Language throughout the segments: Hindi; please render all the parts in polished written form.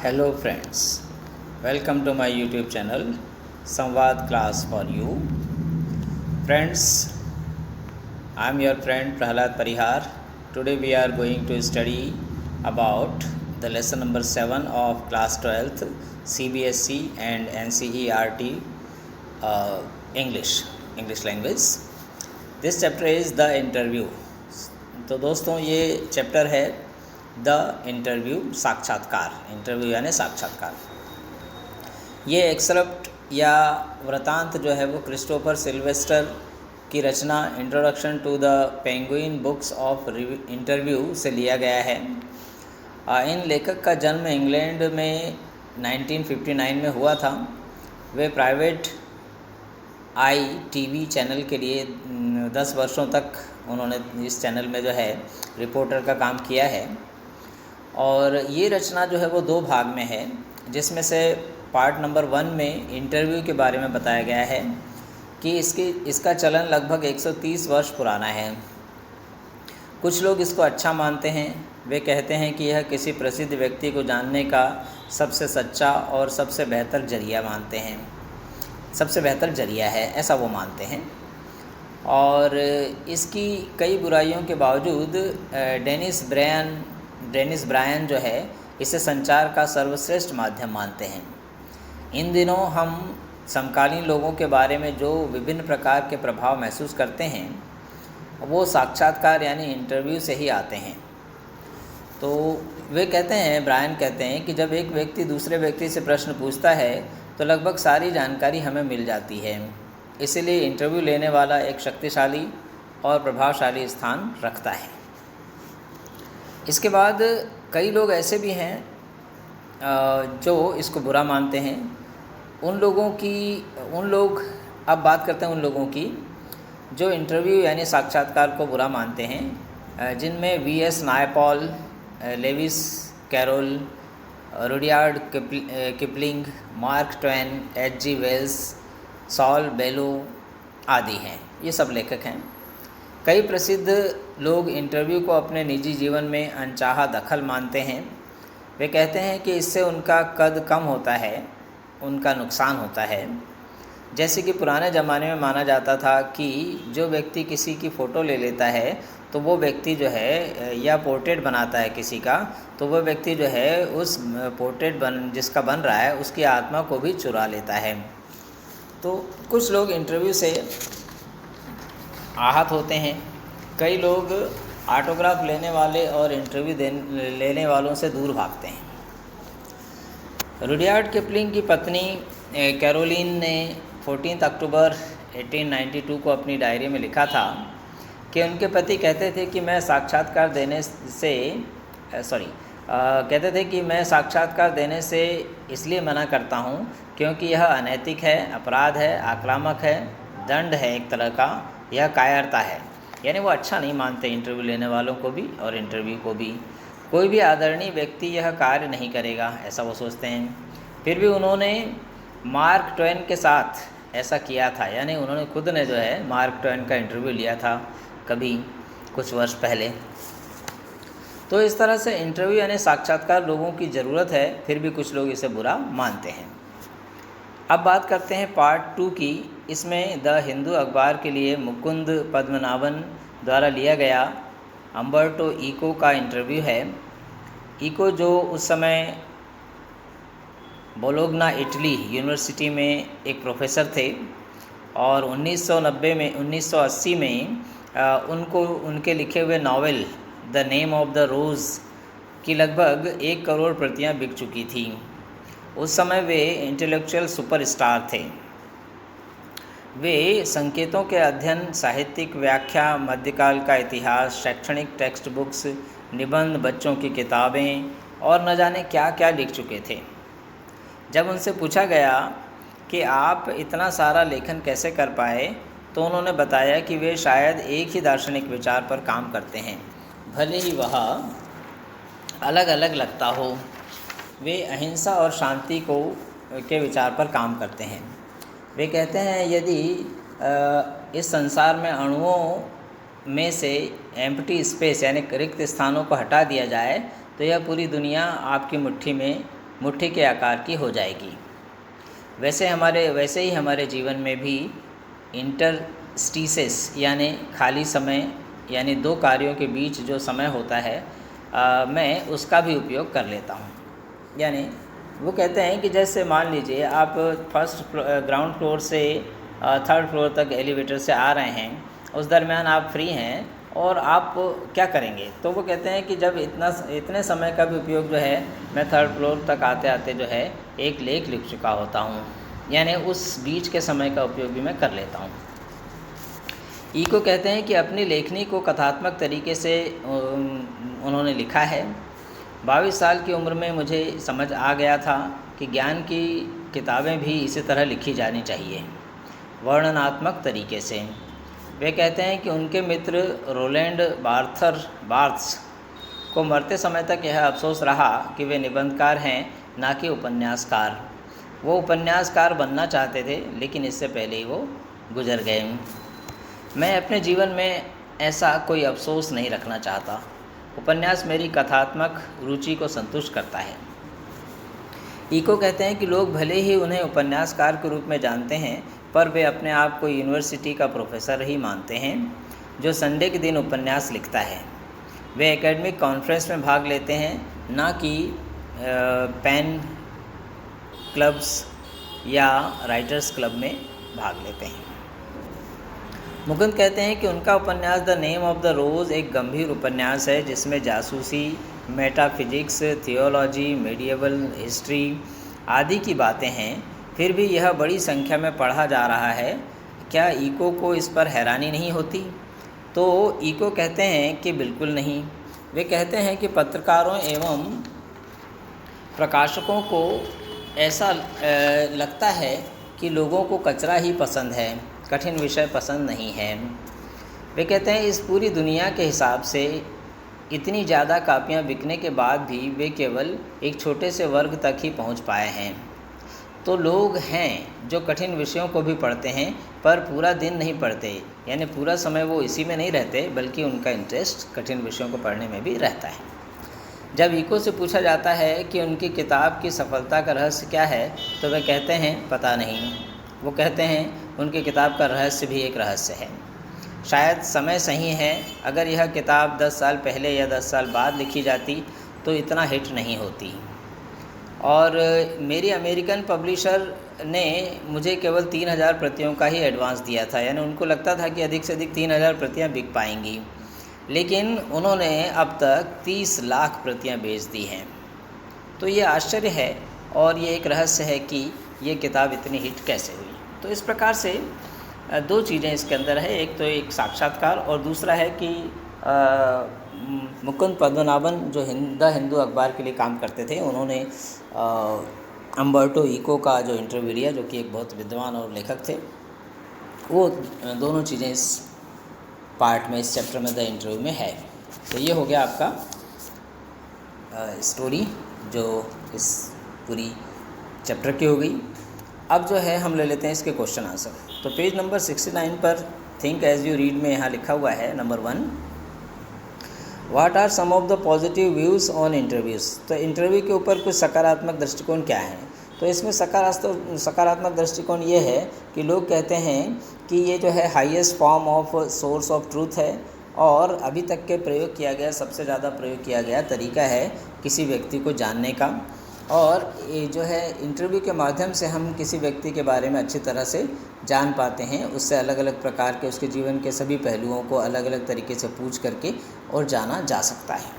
Hello friends, welcome to my YouTube channel Samvad Class for You. Friends, I am your friend Prahlad Parihar. Today we are going to study about the lesson number 7 of class 12th CBSE and NCERT English language. This chapter is the interview. तो दोस्तों ये चैप्टर है द इंटरव्यू, साक्षात्कार। इंटरव्यू यानी साक्षात्कार। ये एक्सरप्ट या वृतांत जो है वो क्रिस्टोफर सिल्वेस्टर की रचना introduction to the Penguin books of interview से लिया गया है। इन लेखक का जन्म इंग्लैंड में 1959 में हुआ था। वे प्राइवेट ITV चैनल के लिए 10 वर्षों तक उन्होंने इस चैनल में जो है रिपोर्टर का काम किया है। और ये रचना जो है वो 2 भाग में है, जिसमें से पार्ट नंबर 1 में इंटरव्यू के बारे में बताया गया है कि इसका चलन लगभग 130 वर्ष पुराना है। कुछ लोग इसको अच्छा मानते हैं। वे कहते हैं कि यह किसी प्रसिद्ध व्यक्ति को जानने का सबसे सच्चा और सबसे बेहतर जरिया मानते हैं, सबसे बेहतर जरिया है, ऐसा वो मानते हैं। और इसकी कई बुराइयों के बावजूद डेनिस ब्रायन जो है इसे संचार का सर्वश्रेष्ठ माध्यम मानते हैं। इन दिनों हम समकालीन लोगों के बारे में जो विभिन्न प्रकार के प्रभाव महसूस करते हैं वो साक्षात्कार यानी इंटरव्यू से ही आते हैं। तो वे कहते हैं, ब्रायन कहते हैं कि जब एक व्यक्ति दूसरे व्यक्ति से प्रश्न पूछता है तो लगभग सारी जानकारी हमें मिल जाती है। इसीलिए इंटरव्यू लेने वाला एक शक्तिशाली और प्रभावशाली स्थान रखता है। इसके बाद कई लोग ऐसे भी हैं जो इसको बुरा मानते हैं। अब बात करते हैं उन लोगों की जो इंटरव्यू यानी साक्षात्कार को बुरा मानते हैं, जिनमें V.S. Naipaul, Lewis Carroll, Rudyard Kipling, Mark Twain, H.G. Wells, Saul Bellow आदि हैं। ये सब लेखक हैं। कई प्रसिद्ध लोग इंटरव्यू को अपने निजी जीवन में अनचाहा दखल मानते हैं। वे कहते हैं कि इससे उनका कद कम होता है, उनका नुकसान होता है। जैसे कि पुराने ज़माने में माना जाता था कि जो व्यक्ति किसी की फ़ोटो ले लेता है तो वो व्यक्ति जो है, या पोर्ट्रेट बनाता है किसी का, तो वो व्यक्ति जो है उस पोर्ट्रेट जिसका बन रहा है उसकी आत्मा को भी चुरा लेता है। तो कुछ लोग इंटरव्यू से आहत होते हैं। कई लोग ऑटोग्राफ लेने वाले और इंटरव्यू लेने वालों से दूर भागते हैं। रुडयार्ड किपलिंग की पत्नी कैरोलिन ने 14 अक्टूबर 1892 को अपनी डायरी में लिखा था कि उनके पति कहते थे कि मैं साक्षात्कार देने से इसलिए मना करता हूँ क्योंकि यह अनैतिक है, अपराध है, आक्रामक है, दंड है एक तरह का, यह कायरता है। यानी वो अच्छा नहीं मानते इंटरव्यू लेने वालों को भी और इंटरव्यू को भी। कोई भी आदरणीय व्यक्ति यह कार्य नहीं करेगा, ऐसा वो सोचते हैं। फिर भी उन्होंने मार्क ट्वेन के साथ ऐसा किया था। यानी उन्होंने खुद ने जो है मार्क ट्वेन का इंटरव्यू लिया था कभी कुछ वर्ष पहले। तो इस तरह से इंटरव्यू यानी साक्षात्कार लोगों की ज़रूरत है, फिर भी कुछ लोग इसे बुरा मानते हैं। अब बात करते हैं पार्ट 2 की। इसमें द हिंदू अखबार के लिए मुकुंद पद्मनाभन द्वारा लिया गया अम्बर्टो इको का इंटरव्यू है। इको जो उस समय बोलोग्ना इटली यूनिवर्सिटी में एक प्रोफेसर थे और 1980 में उनको उनके लिखे हुए novel the name of the rose की लगभग 1 करोड़ प्रतियां बिक चुकी थी। उस समय वे इंटेलेक्चुअल सुपरस्टार थे। वे संकेतों के अध्ययन, साहित्यिक व्याख्या, मध्यकाल का इतिहास, शैक्षणिक टेक्स्ट बुक्स, निबंध, बच्चों की किताबें और न जाने क्या क्या लिख चुके थे। जब उनसे पूछा गया कि आप इतना सारा लेखन कैसे कर पाए, तो उन्होंने बताया कि वे शायद एक ही दार्शनिक विचार पर काम करते हैं, भले ही वह अलग अलग लगता हो। वे अहिंसा और शांति के विचार पर काम करते हैं। वे कहते हैं यदि इस संसार में अणुओं में से एम्प्टी स्पेस यानी रिक्त स्थानों को हटा दिया जाए तो यह पूरी दुनिया आपकी मुट्ठी में मुट्ठी के आकार की हो जाएगी। वैसे ही हमारे जीवन में भी इंटरस्टिसेस यानी खाली समय, यानी दो कार्यों के बीच जो समय होता है, मैं उसका भी उपयोग कर लेता हूँ। यानी वो कहते हैं कि जैसे मान लीजिए आप ग्राउंड फ्लोर से थर्ड फ्लोर तक एलिवेटर से आ रहे हैं, उस दरमियान आप फ्री हैं और आप क्या करेंगे, तो वो कहते हैं कि जब इतने समय का भी उपयोग जो है, मैं थर्ड फ्लोर तक आते आते जो है एक लेख लिख चुका होता हूँ, यानी उस बीच के समय का उपयोग भी मैं कर लेता हूँ। ईको कहते हैं कि अपनी लेखनी को कथात्मक तरीके से उन्होंने लिखा है। 22 साल की उम्र में मुझे समझ आ गया था कि ज्ञान की किताबें भी इसी तरह लिखी जानी चाहिए, वर्णनात्मक तरीके से। वे कहते हैं कि उनके मित्र रोलैंड बार्थ्स को मरते समय तक यह अफसोस रहा कि वे निबंधकार हैं, ना कि उपन्यासकार। वो उपन्यासकार बनना चाहते थे, लेकिन इससे पहले ही वो गुजर गए। मैं अपने जीवन में ऐसा कोई अफसोस नहीं रखना चाहता। उपन्यास मेरी कथात्मक रुचि को संतुष्ट करता है। ईको कहते हैं कि लोग भले ही उन्हें उपन्यासकार के रूप में जानते हैं, पर वे अपने आप को यूनिवर्सिटी का प्रोफेसर ही मानते हैं जो संडे के दिन उपन्यास लिखता है। वे एकेडमिक कॉन्फ्रेंस में भाग लेते हैं, ना कि पेन क्लब्स या राइटर्स क्लब में भाग लेते हैं। मुकुंद कहते हैं कि उनका उपन्यास द नेम ऑफ द रोज़ एक गंभीर उपन्यास है, जिसमें जासूसी, मेटाफिजिक्स, थियोलॉजी, मेडिएवल हिस्ट्री आदि की बातें हैं। फिर भी यह बड़ी संख्या में पढ़ा जा रहा है। क्या ईको को इस पर हैरानी नहीं होती? तो ईको कहते हैं कि बिल्कुल नहीं। वे कहते हैं कि पत्रकारों एवं प्रकाशकों को ऐसा लगता है कि लोगों को कचरा ही पसंद है, कठिन विषय पसंद नहीं है। वे कहते हैं इस पूरी दुनिया के हिसाब से इतनी ज़्यादा कापियाँ बिकने के बाद भी वे केवल एक छोटे से वर्ग तक ही पहुंच पाए हैं। तो लोग हैं जो कठिन विषयों को भी पढ़ते हैं, पर पूरा दिन नहीं पढ़ते, यानी पूरा समय वो इसी में नहीं रहते, बल्कि उनका इंटरेस्ट कठिन विषयों को पढ़ने में भी रहता है। जब ईको से पूछा जाता है कि उनकी किताब की सफलता का रहस्य क्या है, तो वे कहते हैं पता नहीं। वो कहते हैं उनकी किताब का रहस्य भी एक रहस्य है। शायद समय सही है। अगर यह किताब 10 साल पहले या 10 साल बाद लिखी जाती तो इतना हिट नहीं होती। और मेरी अमेरिकन पब्लिशर ने मुझे केवल 3000 प्रतियों का ही एडवांस दिया था, यानी उनको लगता था कि अधिक से अधिक 3000 प्रतियाँ बिक पाएंगी, लेकिन उन्होंने अब तक 30 लाख प्रतियाँ बेच दी हैं। तो ये आश्चर्य है और ये एक रहस्य है कि ये किताब इतनी हिट कैसे हुई। तो इस प्रकार से दो चीज़ें इसके अंदर है, एक तो एक साक्षात्कार और दूसरा है कि मुकुंद पद्मनाभन जो द हिंदू अखबार के लिए काम करते थे, उन्होंने अम्बर्टो ईको का जो इंटरव्यू लिया, जो कि एक बहुत विद्वान और लेखक थे। वो दोनों चीज़ें इस पार्ट में, इस चैप्टर में द इंटरव्यू में है। तो ये हो गया आपका स्टोरी जो इस पूरी चैप्टर की हो गई। अब जो है हम ले लेते हैं इसके क्वेश्चन आंसर। तो पेज नंबर 69 पर थिंक एज यू रीड में यहाँ लिखा हुआ है, number 1, what are some of the positive views on interviews. तो इंटरव्यू के ऊपर कुछ सकारात्मक दृष्टिकोण क्या हैं? तो इसमें सकारात्मक दृष्टिकोण ये है कि लोग कहते हैं कि ये जो है highest form of source of truth है, और अभी तक के प्रयोग किया गया सबसे ज़्यादा प्रयोग किया गया तरीका है किसी व्यक्ति को जानने का। और ये जो है इंटरव्यू के माध्यम से हम किसी व्यक्ति के बारे में अच्छी तरह से जान पाते हैं, उससे अलग अलग प्रकार के उसके जीवन के सभी पहलुओं को अलग अलग तरीके से पूछ करके और जाना जा सकता है।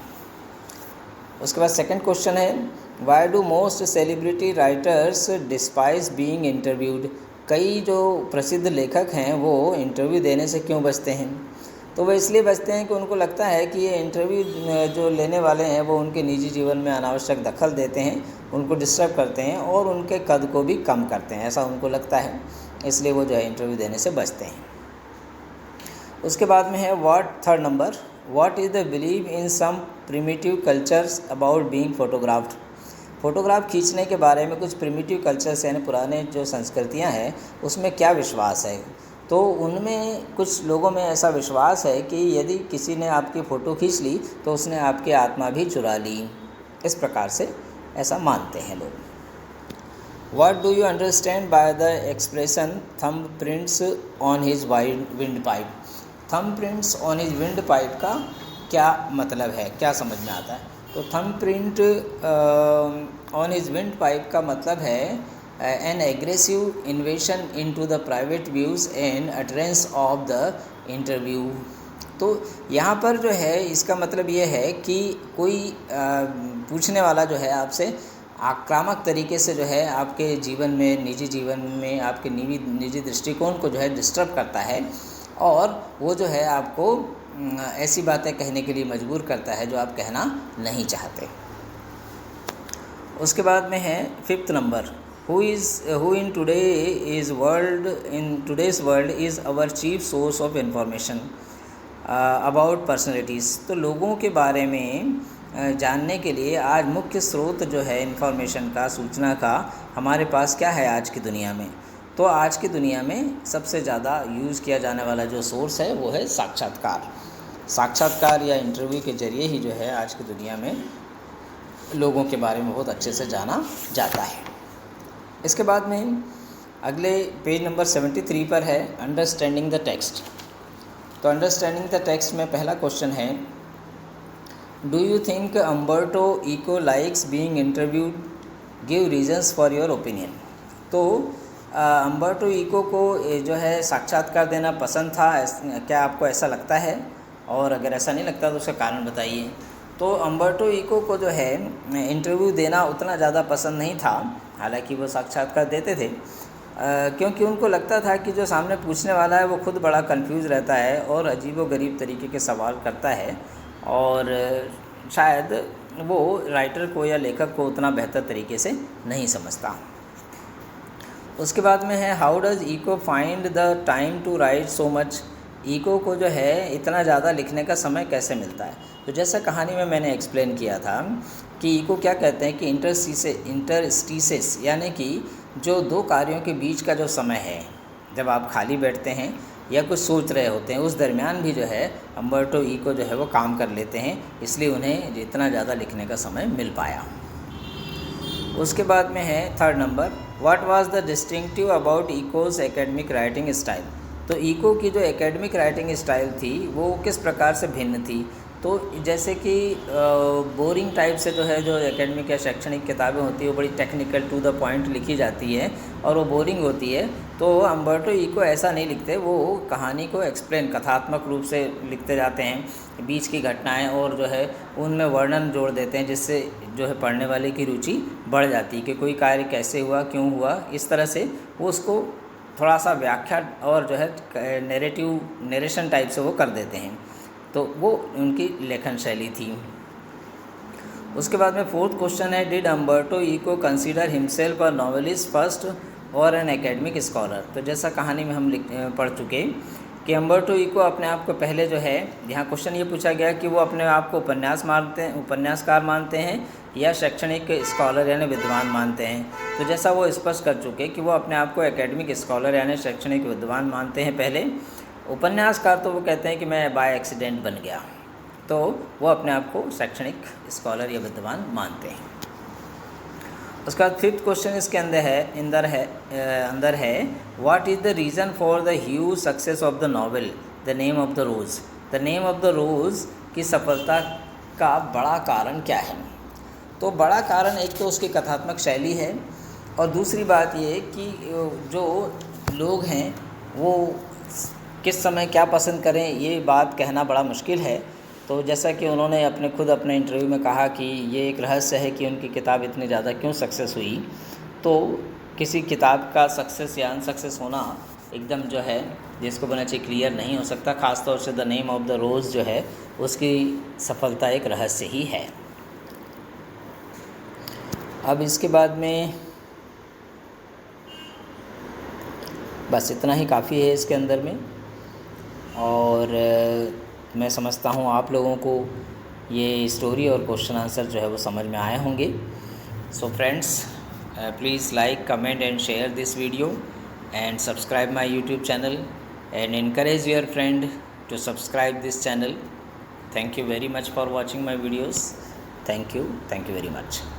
उसके बाद सेकंड क्वेश्चन है, why do most celebrity writers despise being interviewed. कई जो प्रसिद्ध लेखक हैं वो इंटरव्यू देने से क्यों बचते हैं? तो वो इसलिए बचते हैं कि उनको लगता है कि ये इंटरव्यू जो लेने वाले हैं वो उनके निजी जीवन में अनावश्यक दखल देते हैं, उनको डिस्टर्ब करते हैं और उनके कद को भी कम करते हैं, ऐसा उनको लगता है, इसलिए वो जो है इंटरव्यू देने से बचते हैं। उसके बाद में है third number, what is the believe in some primitive cultures about being photographed. Photograph खींचने के बारे में कुछ प्रिमिटिव कल्चर्स यानी पुराने जो संस्कृतियां हैं उसमें क्या विश्वास है? तो उनमें कुछ लोगों में ऐसा विश्वास है कि यदि किसी ने आपकी फ़ोटो खींच ली तो उसने आपकी आत्मा भी चुरा ली। इस प्रकार से ऐसा मानते हैं लोग। What do you understand by the expression thumb prints on his wind pipe? Thumb prints on his wind pipe का क्या मतलब है, क्या समझ में आता है? तो thumb print on his wind pipe का मतलब है N aggressive इन्वेशन into the private views and utterance of the interview. तो यहाँ पर जो है इसका मतलब ये है कि कोई पूछने वाला जो है आपसे आक्रामक तरीके से जो है आपके जीवन में, निजी जीवन में आपके निजी दृष्टिकोण को जो है डिस्टर्ब करता है, और वो जो है आपको ऐसी बातें कहने के लिए मजबूर करता है जो आप कहना नहीं चाहते। उसके बाद में है 5th number, who in today's world is our chief source of information about personalities। तो लोगों के बारे में जानने के लिए आज मुख्य स्रोत जो है इन्फॉर्मेशन का, सूचना का हमारे पास क्या है आज की दुनिया में? तो आज की दुनिया में सबसे ज़्यादा यूज़ किया जाने वाला जो सोर्स है वो है साक्षात्कार या इंटरव्यू के ज़रिए ही जो है आज की दुनिया में लोगों के बारे में बहुत अच्छे से जाना जाता है। इसके बाद में अगले पेज नंबर 73 पर है अंडरस्टैंडिंग द टेक्स्ट। तो अंडरस्टैंडिंग द टेक्स्ट में पहला क्वेश्चन है, do you think Umberto Eco likes being interviewed, give reasons for your opinion. तो अम्बर्टो इको को जो है साक्षात्कार देना पसंद था, क्या आपको ऐसा लगता है? और अगर ऐसा नहीं लगता तो उसका कारण बताइए। तो अम्बर्टो इको को जो है इंटरव्यू देना उतना ज़्यादा पसंद नहीं था, हालांकि वो साक्षात्कार देते थे, क्योंकि उनको लगता था कि जो सामने पूछने वाला है वो खुद बड़ा कंफ्यूज रहता है और अजीबोगरीब तरीके के सवाल करता है, और शायद वो राइटर को या लेखक को उतना बेहतर तरीके से नहीं समझता। उसके बाद में है, how does Eco find the time to write so much. Eco को जो है इतना ज़्यादा लिखने का समय कैसे मिलता है? तो जैसा कहानी में मैंने एक्सप्लेन किया था कि इको क्या कहते हैं कि इंटरस्टिसेस यानी कि जो दो कार्यों के बीच का जो समय है, जब आप खाली बैठते हैं या कुछ सोच रहे होते हैं, उस दरमियान भी जो है अम्बर्टो इको जो है वो काम कर लेते हैं, इसलिए उन्हें इतना ज़्यादा लिखने का समय मिल पाया। उसके बाद में है 3rd number, what was the distinctive about echoes academic writing style. तो इको की जो एकेडमिक राइटिंग स्टाइल थी वो किस प्रकार से भिन्न थी? तो जैसे कि बोरिंग टाइप से जो है जो एकेडमिक या शैक्षणिक किताबें होती है वो बड़ी टेक्निकल टू द पॉइंट लिखी जाती है और वो बोरिंग होती है, तो अम्बर्टो इको ऐसा नहीं लिखते, वो कहानी को एक्सप्लेन कथात्मक रूप से लिखते जाते हैं, बीच की घटनाएं और जो है उनमें वर्णन जोड़ देते हैं, जिससे जो है पढ़ने वाले की रुचि बढ़ जाती है कि कोई कार्य कैसे हुआ, क्यों हुआ, इस तरह से वो उसको थोड़ा सा व्याख्या और जो है नरेशन टाइप से वो कर देते हैं। तो वो उनकी लेखन शैली थी। उसके बाद में 4th क्वेश्चन है, did Umberto Eco consider himself a novelist first और एन एकेडमिक स्कॉलर। तो जैसा कहानी में हम पढ़ चुके कि अम्बर्टो इको अपने आप को पहले जो है, यहाँ क्वेश्चन ये पूछा गया कि वो अपने आप को उपन्यासकार मानते हैं या शैक्षणिक स्कॉलर यानी विद्वान मानते हैं। तो जैसा वो स्पष्ट कर चुके कि वो अपने आप को एकेडमिक स्कॉलर यानी शैक्षणिक विद्वान मानते हैं पहले। उपन्यासकार तो वो कहते हैं कि मैं बाय एक्सीडेंट बन गया, तो वो अपने आप को शैक्षणिक स्कॉलर या विद्वान मानते हैं। उसके बाद 5th क्वेश्चन इसके अंदर है what is the reason for the huge success of the novel the name of the rose. The name of the rose की सफलता का बड़ा कारण क्या है? तो बड़ा कारण एक तो उसकी कथात्मक शैली है, और दूसरी बात ये कि जो लोग हैं वो किस समय क्या पसंद करें, ये बात कहना बड़ा मुश्किल है। तो जैसा कि उन्होंने अपने इंटरव्यू में कहा कि ये एक रहस्य है कि उनकी किताब इतनी ज़्यादा क्यों सक्सेस हुई। तो किसी किताब का सक्सेस या अनसक्सेस होना एकदम जो है जिसको बोलना चाहिए क्लियर नहीं हो सकता, ख़ासतौर से द नेम ऑफ द रोज़ जो है उसकी सफलता एक रहस्य ही है। अब इसके बाद में बस इतना ही काफ़ी है इसके अंदर में, और मैं समझता हूँ आप लोगों को ये स्टोरी और क्वेश्चन आंसर जो है वो समझ में आए होंगे। So friends, please like, comment and share this video and subscribe my YouTube channel and encourage your friend to subscribe this channel. Thank you very much for watching my videos. Thank you very much.